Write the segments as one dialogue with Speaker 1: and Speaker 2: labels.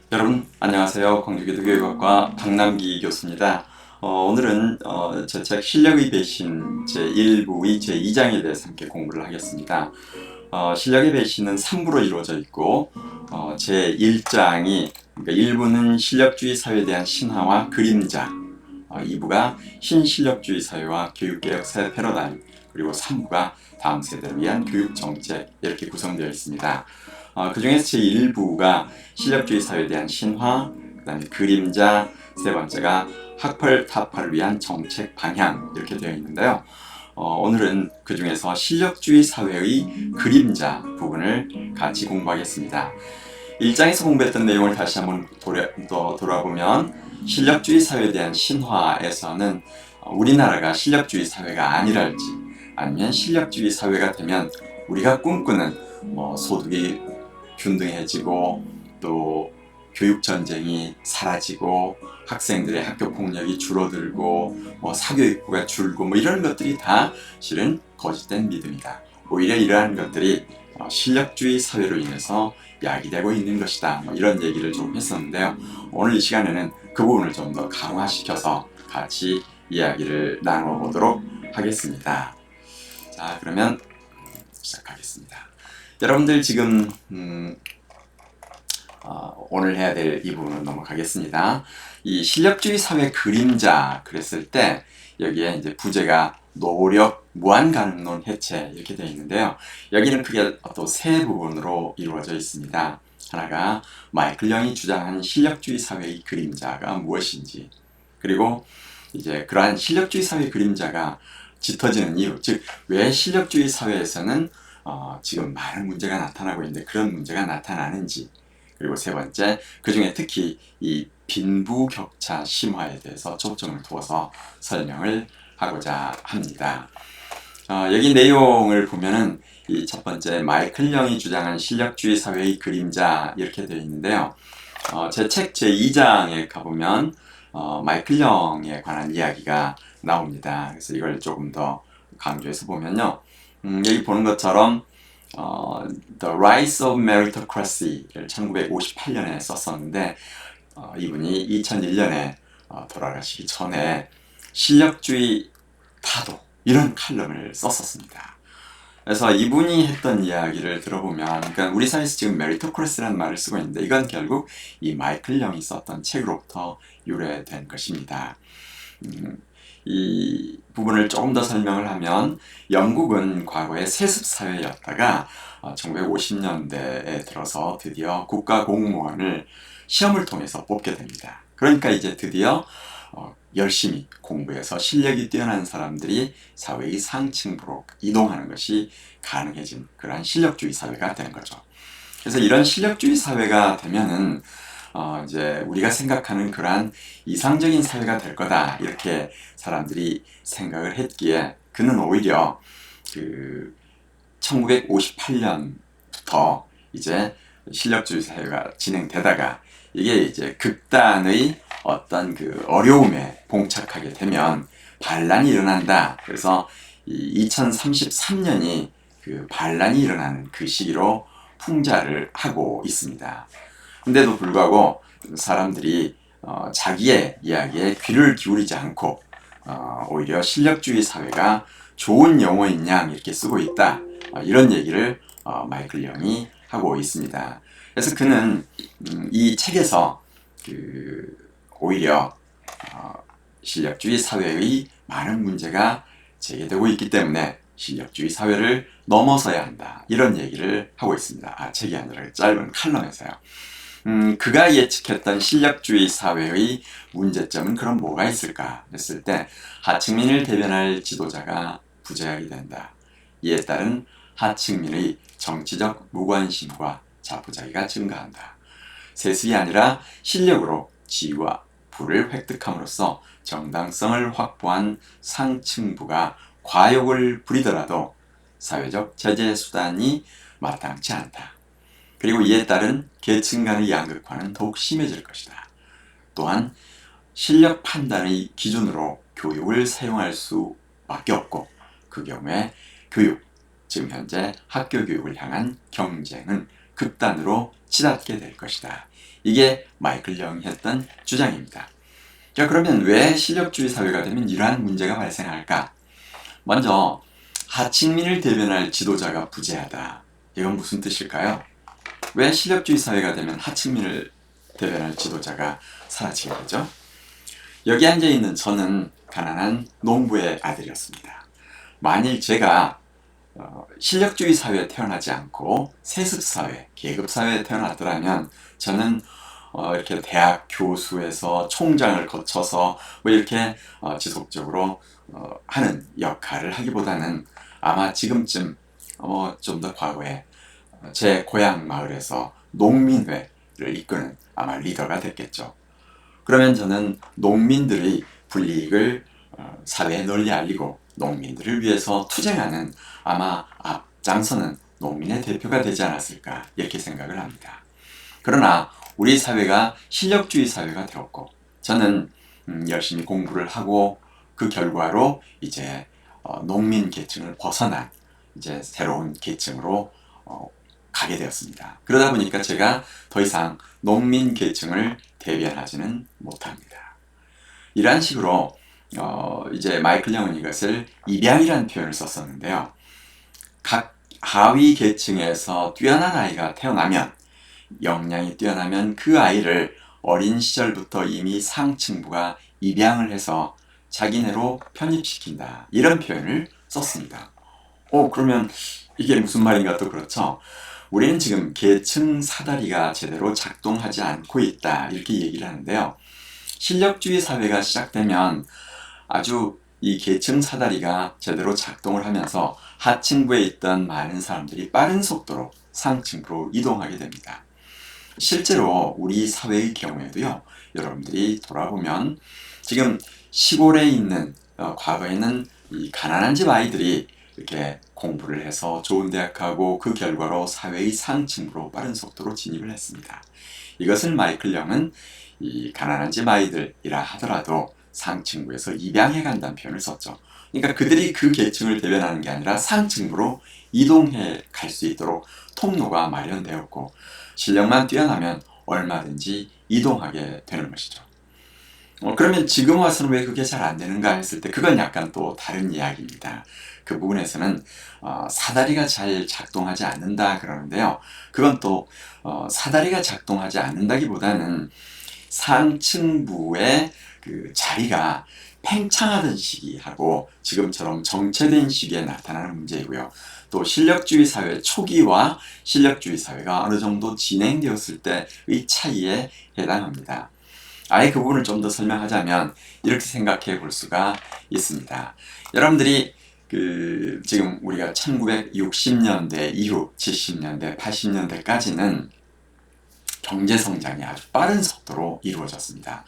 Speaker 1: 여러분 안녕하세요. 광주기도교육학과 박남기 교수입니다. 오늘은 제 책 실력의 배신 제1부의 제2장에 대해서 함께 공부를 하겠습니다. 실력의 배신은 3부로 이루어져 있고 제1장이 그러니까 1부는 실력주의 사회에 대한 신화와 그림자, 2부가 신실력주의 사회와 교육개혁 새 패러다임, 그리고 3부가 다음 세대를 위한 교육정책 이렇게 구성되어 있습니다. 그 중에서 제1부가 실력주의 사회에 대한 신화, 그 다음에 그림자, 세 번째가 학벌 타파를 위한 정책 방향 이렇게 되어 있는데요. 오늘은 그 중에서 실력주의 사회의 그림자 부분을 같이 공부하겠습니다. 1장에서 공부했던 내용을 다시 한번 돌아보면 실력주의 사회에 대한 신화에서는 우리나라가 실력주의 사회가 아니랄지 아니면 실력주의 사회가 되면 우리가 꿈꾸는 소득이 균등해지고 또 교육 전쟁이 사라지고 학생들의 학교 폭력이 줄어들고 사교육부가 줄고 이런 것들이 다 실은 거짓된 믿음이다. 오히려 이러한 것들이 실력주의 사회로 인해서 야기되고 있는 것이다. 이런 얘기를 좀 했었는데요. 오늘 이 시간에는 그 부분을 좀 더 강화시켜서 같이 이야기를 나눠보도록 하겠습니다. 자, 그러면 시작하겠습니다. 여러분들 지금 오늘 해야 될 이 부분으로 넘어가겠습니다. 이 실력주의 사회 그림자 그랬을 때 여기에 이제 부제가 노력, 무한가능론 해체 이렇게 되어 있는데요. 여기는 크게 또 세 부분으로 이루어져 있습니다. 하나가 마이클 영이 주장한 실력주의 사회의 그림자가 무엇인지, 그리고 이제 그러한 실력주의 사회 그림자가 짙어지는 이유, 즉 왜 실력주의 사회에서는 지금 많은 문제가 나타나고 있는데 그런 문제가 나타나는지, 그리고 세 번째, 그 중에 특히 이 빈부격차 심화에 대해서 초점을 두어서 설명을 하고자 합니다. 여기 내용을 보면은 이 첫 번째 마이클 영이 주장한 실력주의 사회의 그림자 이렇게 되어 있는데요. 제 책 제2장에 가보면 마이클 영에 관한 이야기가 나옵니다. 그래서 이걸 조금 더 강조해서 보면요. 여기 보는 것처럼 The Rise of Meritocracy를 1958년에 썼었는데 이분이 2001년에 돌아가시기 전에 실력주의 파도 이런 칼럼을 썼었습니다. 그래서 이분이 했던 이야기를 들어보면, 그러니까 우리 사회에서 지금 메리토크래시라는 말을 쓰고 있는데 이건 결국 이 마이클 영이 썼던 책으로부터 유래된 것입니다. 이 부분을 조금 더 설명을 하면 영국은 과거에 세습사회였다가 1950년대에 들어서 드디어 국가공무원을 시험을 통해서 뽑게 됩니다. 그러니까 이제 드디어 열심히 공부해서 실력이 뛰어난 사람들이 사회의 상층부로 이동하는 것이 가능해진 그러한 실력주의 사회가 된 거죠. 그래서 이런 실력주의 사회가 되면은 이제 우리가 생각하는 그러한 이상적인 사회가 될 거다 이렇게 사람들이 생각을 했기에 그는 오히려 그 1958년부터 이제 실력주의 사회가 진행되다가 이게 이제 극단의 어떤 그 어려움에 봉착하게 되면 반란이 일어난다. 그래서 2033년이 그 반란이 일어나는 그 시기로 풍자를 하고 있습니다. 근데도 불구하고 사람들이 자기의 이야기에 귀를 기울이지 않고 오히려 실력주의 사회가 좋은 용어인 양 이렇게 쓰고 있다. 이런 얘기를 마이클 영이 하고 있습니다. 그래서 그는 이 책에서 오히려 실력주의 사회의 많은 문제가 제기되고 있기 때문에 실력주의 사회를 넘어서야 한다. 이런 얘기를 하고 있습니다. 책이 아니라 짧은 칼럼에서요. 그가 예측했던 실력주의 사회의 문제점은 그럼 뭐가 있을까 했을 때 하층민을 대변할 지도자가 부재하게 된다. 이에 따른 하층민의 정치적 무관심과 자포자기가 증가한다. 세습이 아니라 실력으로 지위와 부를 획득함으로써 정당성을 확보한 상층부가 과욕을 부리더라도 사회적 제재 수단이 마땅치 않다. 그리고 이에 따른 계층 간의 양극화는 더욱 심해질 것이다. 또한 실력 판단의 기준으로 교육을 사용할 수밖에 없고 그 경우에 교육, 지금 현재 학교 교육을 향한 경쟁은 극단으로 치닫게 될 것이다. 이게 마이클 영이 했던 주장입니다. 자, 그러면 왜 실력주의 사회가 되면 이러한 문제가 발생할까? 먼저 하층민을 대변할 지도자가 부재하다. 이건 무슨 뜻일까요? 왜 실력주의 사회가 되면 하층민을 대변할 지도자가 사라지게 되죠? 여기 앉아있는 저는 가난한 농부의 아들이었습니다. 만일 제가 실력주의 사회에 태어나지 않고 세습사회, 계급사회에 태어났더라면 저는 이렇게 대학 교수에서 총장을 거쳐서 뭐 이렇게 지속적으로 하는 역할을 하기보다는 아마 지금쯤 좀 더 과거에 제 고향 마을에서 농민회를 이끄는 아마 리더가 됐겠죠. 그러면 저는 농민들의 불이익을 사회에 널리 알리고 농민들을 위해서 투쟁하는 아마 앞장서는 농민의 대표가 되지 않았을까 이렇게 생각을 합니다. 그러나 우리 사회가 실력주의 사회가 되었고 저는 열심히 공부를 하고 그 결과로 이제 농민 계층을 벗어난 이제 새로운 계층으로 가게 되었습니다. 그러다 보니까 제가 더 이상 농민 계층을 대변하지는 못합니다. 이러한 식으로 이제 마이클 영은 이것을 입양이라는 표현을 썼었는데요. 각 하위 계층에서 뛰어난 아이가 태어나면 역량이 뛰어나면 그 아이를 어린 시절부터 이미 상층부가 입양을 해서 자기네로 편입시킨다. 이런 표현을 썼습니다. 그러면 이게 무슨 말인가 또 그렇죠. 우리는 지금 계층 사다리가 제대로 작동하지 않고 있다. 이렇게 얘기를 하는데요. 실력주의 사회가 시작되면 아주 이 계층 사다리가 제대로 작동을 하면서 하층부에 있던 많은 사람들이 빠른 속도로 상층부로 이동하게 됩니다. 실제로 우리 사회의 경우에도요. 여러분들이 돌아보면 지금 시골에 있는 과거에는 이 가난한 집 아이들이 이렇게 공부를 해서 좋은 대학 가고 그 결과로 사회의 상층부로 빠른 속도로 진입을 했습니다. 이것을 마이클 영은 이 가난한 집 아이들이라 하더라도 상층부에서 입양해 간다는 표현을 썼죠. 그러니까 그들이 그 계층을 대변하는 게 아니라 상층부로 이동해 갈 수 있도록 통로가 마련되었고 실력만 뛰어나면 얼마든지 이동하게 되는 것이죠. 그러면 지금 와서는 왜 그게 잘 안 되는가 했을 때 그건 약간 또 다른 이야기입니다. 그 부분에서는 사다리가 잘 작동하지 않는다 그러는데요. 그건 또 사다리가 작동하지 않는다기보다는 상층부의 그 자리가 팽창하던 시기하고 지금처럼 정체된 시기에 나타나는 문제이고요. 또 실력주의 사회 초기와 실력주의 사회가 어느 정도 진행되었을 때의 차이에 해당합니다. 아예 그 부분을 좀 더 설명하자면 이렇게 생각해 볼 수가 있습니다. 여러분들이 지금 우리가 1960년대 이후 70년대, 80년대까지는 경제 성장이 아주 빠른 속도로 이루어졌습니다.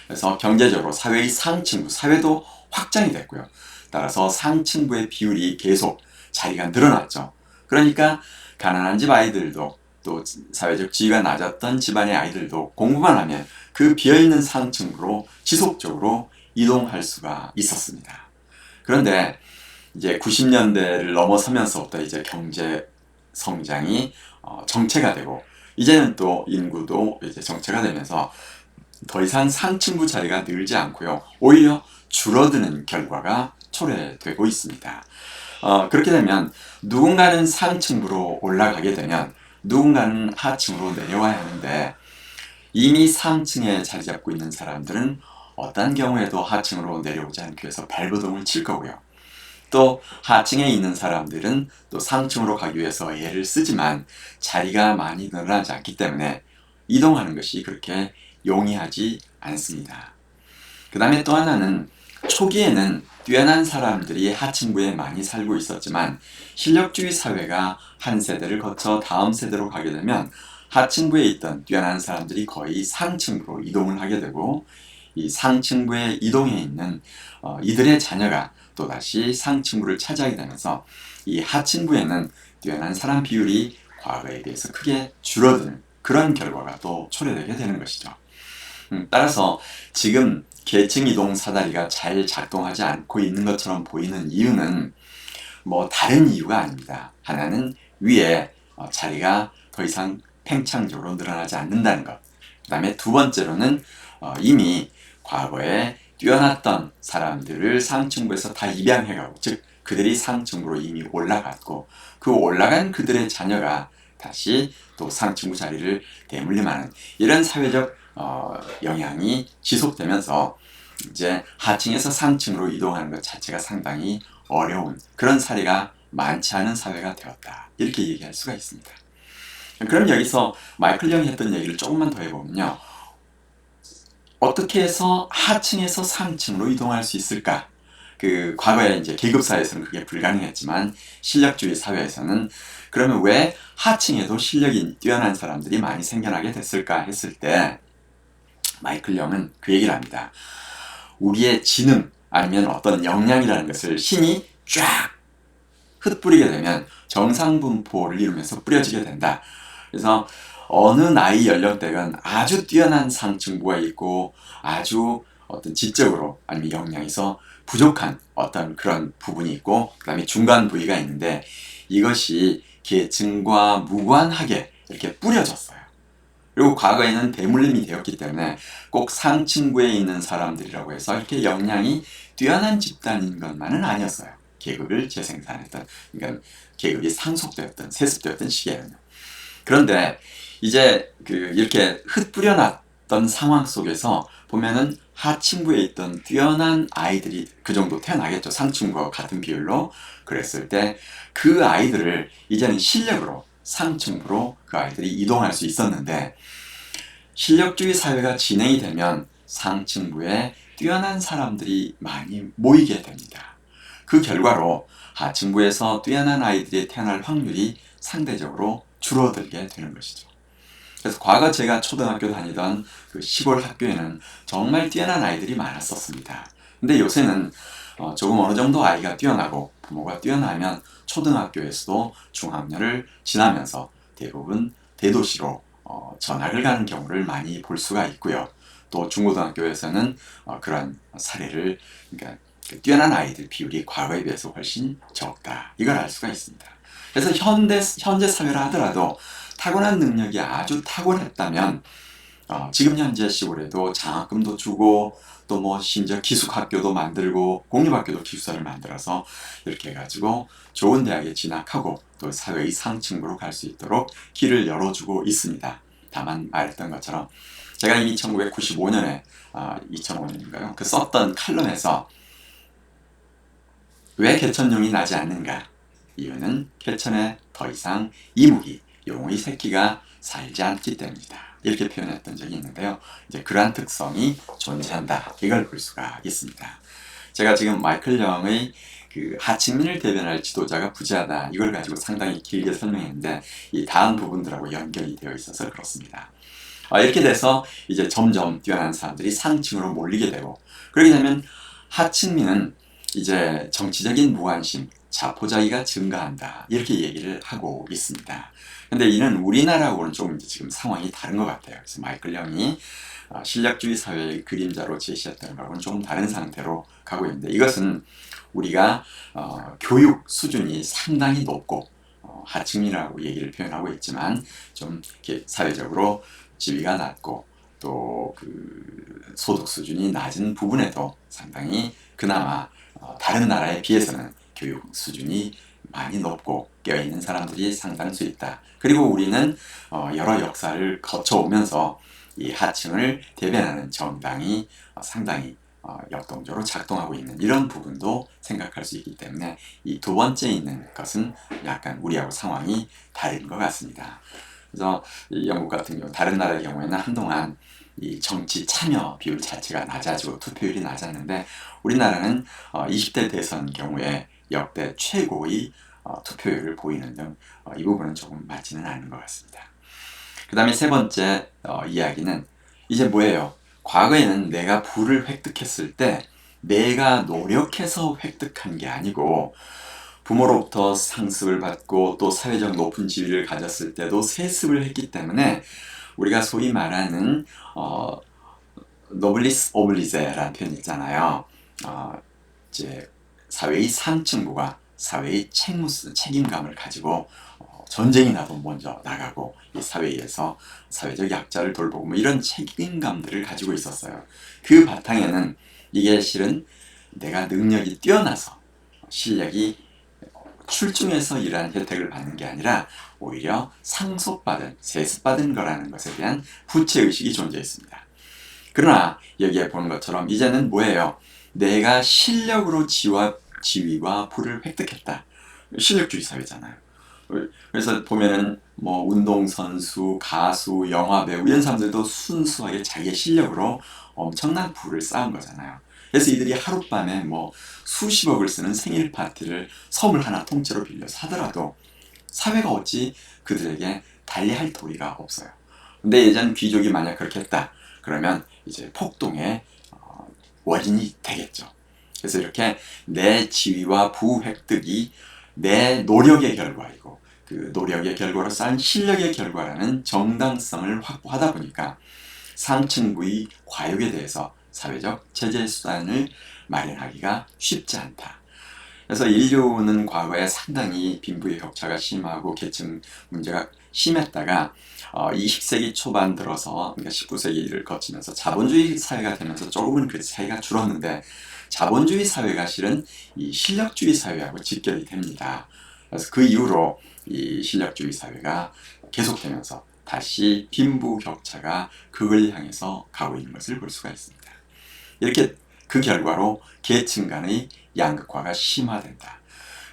Speaker 1: 그래서 경제적으로 사회의 상층부, 사회도 확장이 됐고요. 따라서 상층부의 비율이 계속 자리가 늘어났죠. 그러니까 가난한 집 아이들도 또 사회적 지위가 낮았던 집안의 아이들도 공부만 하면 그 비어있는 상층부로 지속적으로 이동할 수가 있었습니다. 그런데 이제 90년대를 넘어서면서부터 이제 경제 성장이 정체가 되고 이제는 또 인구도 이제 정체가 되면서 더 이상 상층부 자리가 늘지 않고요. 오히려 줄어드는 결과가 초래되고 있습니다. 그렇게 되면 누군가는 상층부로 올라가게 되면 누군가는 하층으로 내려와야 하는데 이미 상층에 자리 잡고 있는 사람들은 어떤 경우에도 하층으로 내려오지 않기 위해서 발버둥을 칠 거고요. 또 하층에 있는 사람들은 또 상층으로 가기 위해서 애를 쓰지만 자리가 많이 늘어나지 않기 때문에 이동하는 것이 그렇게 용이하지 않습니다. 그 다음에 또 하나는 초기에는 뛰어난 사람들이 하층부에 많이 살고 있었지만 실력주의 사회가 한 세대를 거쳐 다음 세대로 가게 되면 하층부에 있던 뛰어난 사람들이 거의 상층부로 이동을 하게 되고 이 상층부에 이동해 있는 이들의 자녀가 또다시 상층부를 차지하게 되면서 이 하층부에는 뛰어난 사람 비율이 과거에 비해서 크게 줄어드는 그런 결과가 또 초래되게 되는 것이죠. 따라서 지금 계층 이동 사다리가 잘 작동하지 않고 있는 것처럼 보이는 이유는 뭐 다른 이유가 아닙니다. 하나는 위에 자리가 더 더 이상 팽창적으로 늘어나지 않는다는 것. 그 다음에 두 번째로는 이미 과거에 뛰어났던 사람들을 상층부에서 다 입양해가고, 즉 그들이 상층부로 이미 올라갔고, 그 올라간 그들의 자녀가 다시 또 상층부 자리를 대물림하는 이런 사회적 영향이 지속되면서 이제 하층에서 상층으로 이동하는 것 자체가 상당히 어려운 그런 사례가 많지 않은 사회가 되었다, 이렇게 얘기할 수가 있습니다. 그럼 여기서 마이클 영이 했던 얘기를 조금만 더 해보면요, 어떻게 해서 하층에서 상층으로 이동할 수 있을까? 그 과거에 이제 계급 사회에서는 그게 불가능했지만 실력주의 사회에서는 그러면 왜 하층에도 실력이 뛰어난 사람들이 많이 생겨나게 됐을까 했을 때, 마이클 영은 그 얘기를 합니다. 우리의 지능 아니면 어떤 역량이라는 것을 신이 쫙 흩뿌리게 되면 정상분포를 이루면서 뿌려지게 된다. 그래서 어느 나이 연령대건 아주 뛰어난 상층부가 있고 아주 어떤 지적으로 아니면 역량에서 부족한 어떤 그런 부분이 있고, 그 다음에 중간 부위가 있는데 이것이 계층과 무관하게 이렇게 뿌려졌어요. 그리고 과거에는 대물림이 되었기 때문에 꼭 상층부에 있는 사람들이라고 해서 이렇게 역량이 뛰어난 집단인 것만은 아니었어요. 계급을 재생산했던, 그러니까 계급이 상속되었던, 세습되었던 시기에는요. 그런데 이제 이렇게 흩뿌려 놨던 상황 속에서 보면은 하층부에 있던 뛰어난 아이들이 그 정도 태어나겠죠. 상층부와 같은 비율로. 그랬을 때 그 아이들을 이제는 실력으로 상층부로 그 아이들이 이동할 수 있었는데, 실력주의 사회가 진행이 되면 상층부에 뛰어난 사람들이 많이 모이게 됩니다. 그 결과로 하층부에서 뛰어난 아이들이 태어날 확률이 상대적으로 줄어들게 되는 것이죠. 그래서 과거 제가 초등학교 다니던 그 시골 학교에는 정말 뛰어난 아이들이 많았었습니다. 근데 요새는 조금 어느 정도 아이가 뛰어나고 부모가 뛰어나면 초등학교에서도 중학년을 지나면서 대부분 대도시로 전학을 가는 경우를 많이 볼 수가 있고요. 또 중고등학교에서는 그런 사례를, 그러니까 뛰어난 아이들 비율이 과거에 비해서 훨씬 적다, 이걸 알 수가 있습니다. 그래서 현재 사회라 하더라도 타고난 능력이 아주 탁월했다면 지금 현재 시골에도 장학금도 주고 또 뭐 심지어 기숙학교도 만들고 공립학교도 기숙사를 만들어서 이렇게 해가지고 좋은 대학에 진학하고 또 사회의 상층부로 갈 수 있도록 길을 열어주고 있습니다. 다만 말했던 것처럼 제가 이미 1995년에 2005년인가요? 그 썼던 칼럼에서 왜 개천용이 나지 않는가? 이유는 개천에 더 이상 이무기, 용의 새끼가 살지 않기 때문이다, 이렇게 표현했던 적이 있는데요. 이제 그러한 특성이 존재한다, 이걸 볼 수가 있습니다. 제가 지금 마이클 영의 그 하층민을 대변할 지도자가 부재하다, 이걸 가지고 상당히 길게 설명했는데 이 다음 부분들하고 연결이 되어 있어서 그렇습니다. 이렇게 돼서 이제 점점 뛰어난 사람들이 상층으로 몰리게 되고, 그러게 되면 하층민은 이제 정치적인 무관심, 자포자기가 증가한다, 이렇게 얘기를 하고 있습니다. 근데 이는 우리나라하고는 조금 지금 상황이 다른 것 같아요. 그래서 마이클 영이 실력주의 사회의 그림자로 제시했던 거하고는 조금 다른 상태로 가고 있는데, 이것은 우리가 교육 수준이 상당히 높고 하층이라고 얘기를 표현하고 있지만 좀 이렇게 사회적으로 지위가 낮고 또 그 소득 수준이 낮은 부분에도 상당히 그나마 다른 나라에 비해서는 교육 수준이 많이 높고 깨어있는 사람들이 상당수 있다. 그리고 우리는 여러 역사를 거쳐오면서 이 하층을 대변하는 정당이 상당히 역동적으로 작동하고 있는 이런 부분도 생각할 수 있기 때문에 이 두 번째 있는 것은 약간 우리하고 상황이 다른 것 같습니다. 그래서 이 영국 같은 경우, 다른 나라의 경우에는 한동안 이 정치 참여 비율 자체가 낮아지고 투표율이 낮았는데, 우리나라는 20대 대선 경우에 역대 최고의 투표율을 보이는 등 이 부분은 조금 맞지는 않은 것 같습니다. 그 다음에 세 번째 이야기는 이제 뭐예요? 과거에는 내가 부를 획득했을 때 내가 노력해서 획득한 게 아니고 부모로부터 상습을 받고 또 사회적 높은 지위를 가졌을 때도 세습을 했기 때문에 우리가 소위 말하는 노블리스 오블리제라는 표현이 있잖아요. 이제 사회의 상층부가 사회의 책임감을 가지고 전쟁이 나도 먼저 나가고 이 사회에서 사회적 약자를 돌보고 뭐 이런 책임감들을 가지고 있었어요. 그 바탕에는 이게 실은 내가 능력이 뛰어나서 실력이 출중해서 이러한 혜택을 받는 게 아니라 오히려 상속받은, 세습받은 거라는 것에 대한 후체의식이 존재했습니다. 그러나 여기에 보는 것처럼 이제는 뭐예요? 내가 실력으로 지위와 부를 획득했다. 실력주의 사회잖아요. 그래서 보면은 뭐 운동선수, 가수, 영화배우 이런 사람들도 순수하게 자기의 실력으로 엄청난 부를 쌓은 거잖아요. 그래서 이들이 하룻밤에 뭐 수십억을 쓰는 생일 파티를 선물 하나 통째로 빌려서 하더라도 사회가 어찌 그들에게 달리할 도리가 없어요. 근데 예전 귀족이 만약 그렇게 했다 그러면 이제 폭동의 원인이 되겠죠. 그래서 이렇게 내 지위와 부 획득이 내 노력의 결과이고 그 노력의 결과로 쌓은 실력의 결과라는 정당성을 확보하다 보니까 상층부의 과욕에 대해서 사회적 제재 수단을 마련하기가 쉽지 않다. 그래서 인류는 과거에 상당히 빈부의 격차가 심하고 계층 문제가 심했다가 20세기 초반 들어서 그러니까 19세기를 거치면서 자본주의 사회가 되면서 조금은 그 차이가 줄었는데 자본주의 사회가 실은 이 실력주의 사회하고 직결이 됩니다. 그래서 그 이후로 이 실력주의 사회가 계속되면서 다시 빈부 격차가 극을 향해서 가고 있는 것을 볼 수가 있습니다. 이렇게 그 결과로 계층 간의 양극화가 심화된다.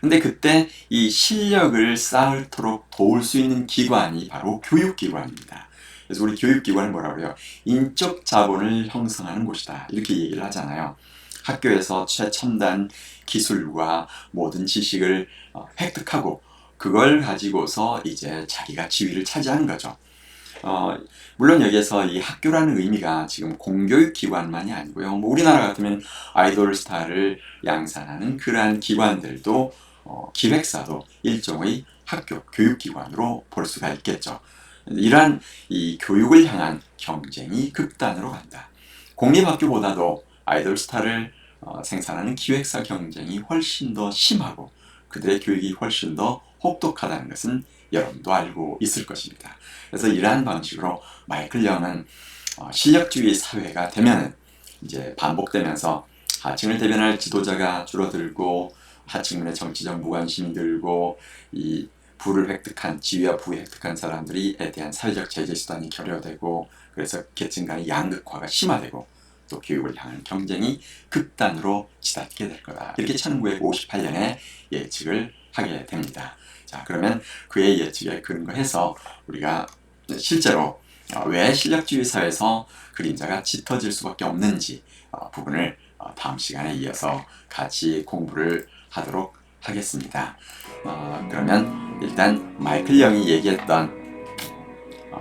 Speaker 1: 근데 그때 이 실력을 쌓도록 도울 수 있는 기관이 바로 교육기관입니다. 그래서 우리 교육기관을 뭐라고 해요? 인적 자본을 형성하는 곳이다. 이렇게 얘기를 하잖아요. 학교에서 최첨단 기술과 모든 지식을 획득하고 그걸 가지고서 이제 자기가 지위를 차지하는 거죠. 물론 여기에서 이 학교라는 의미가 지금 공교육 기관만이 아니고요. 뭐 우리나라 같으면 아이돌 스타를 양산하는 그러한 기관들도 기획사도 일종의 학교, 교육기관으로 볼 수가 있겠죠. 이러한 이 교육을 향한 경쟁이 극단으로 간다. 공립학교보다도 아이돌 스타를 생산하는 기획사 경쟁이 훨씬 더 심하고 그들의 교육이 훨씬 더 혹독하다는 것은 여러분도 알고 있을 것입니다. 그래서 이러한 방식으로 마이클 영은 실력주의 사회가 되면 이제 반복되면서 하층을 대변할 지도자가 줄어들고 하층민의 정치적 무관심이 들고 이 부를 획득한 지위와 부를 획득한 사람들이에 대한 사회적 제재 수단이 결여되고 그래서 계층 간의 양극화가 심화되고 또 교육을 향한 경쟁이 극단으로 치닫게 될 거다. 이렇게 1958년에 예측을 하게 됩니다. 자, 그러면 그의 예측에 근거해서 우리가 실제로 왜 실력주의 사회에서 그림자가 짙어질 수밖에 없는지 부분을 다음 시간에 이어서 같이 공부를 하도록 하겠습니다. 그러면 일단 마이클 영이 얘기했던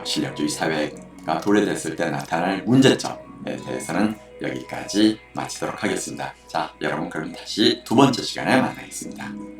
Speaker 1: 실력주의 사회가 도래됐을 때 나타날 문제점에 대해서는 여기까지 마치도록 하겠습니다. 자, 여러분 그럼 다시 두 번째 시간에 만나겠습니다.